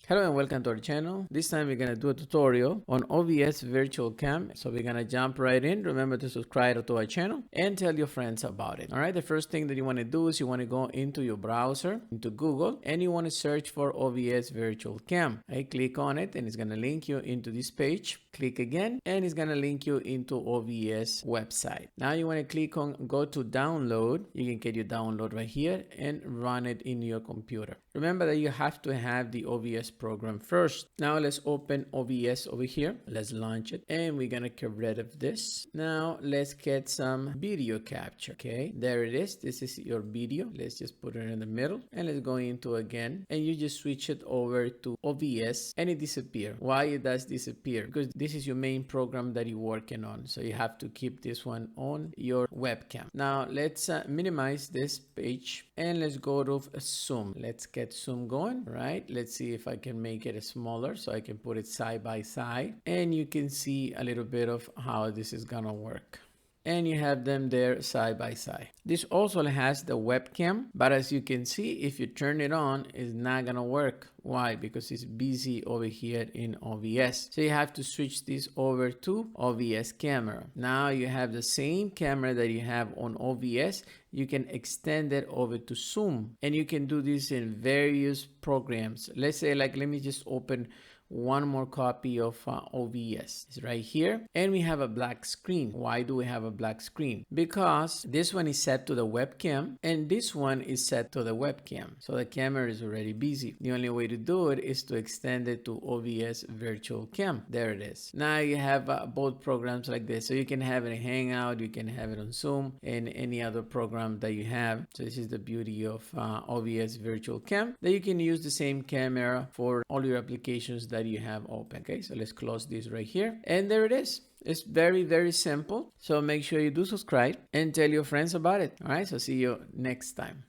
Hello and welcome to our channel. This time we're going to do a tutorial on OBS Virtual Cam. So we're going to jump right in. Remember to subscribe to our channel and tell your friends about it. All right, the first thing that you want to do is you want to go into your browser, into Google, and you want to search for OBS Virtual Cam. I click on it and it's going to link you into this page. Click again and it's going to link you into OBS website. Now you want to click on go to download. You can get your download right here and run it in your computer. Remember that you have to have the OBS program first. Now let's open OBS over here. Let's launch it and we're gonna get rid of this. Now let's get some video capture. Okay, there it is. This is your video. Let's just put it in the middle and let's go into again and you just switch it over to OBS and it disappears. Why it does disappear? Because this is your main program that you're working on, so you have to keep this one on your webcam. Now let's minimize this page and let's go to zoom. Let's get zoom going. Right, let's see if I can make it smaller so I can put it side by side and you can see a little bit of how this is gonna work. And you have them there side by side. This also has the webcam, but as you can see, if you turn it on, it's not gonna work. Why? Because it's busy over here in OBS. So you have to switch this over to OBS camera. Now you have the same camera that you have on OBS. You can extend it over to Zoom and you can do this in various programs. Let's say let me just open one more copy of OBS. It's right here and we have a black screen. Why do we have a black screen? Because this one is set to the webcam and this one is set to the webcam. So the camera is already busy. The only way to do it is to extend it to OBS Virtual Cam. There it is. Now you have both programs like this. So you can have it in Hangout, you can have it on Zoom and any other program that you have. So this is the beauty of OBS Virtual Cam, that you can use the same camera for all your applications that you have open. Okay, so let's close this right here and there it is. It's very, very simple. So make sure you do subscribe and tell your friends about it. All right, so see you next time.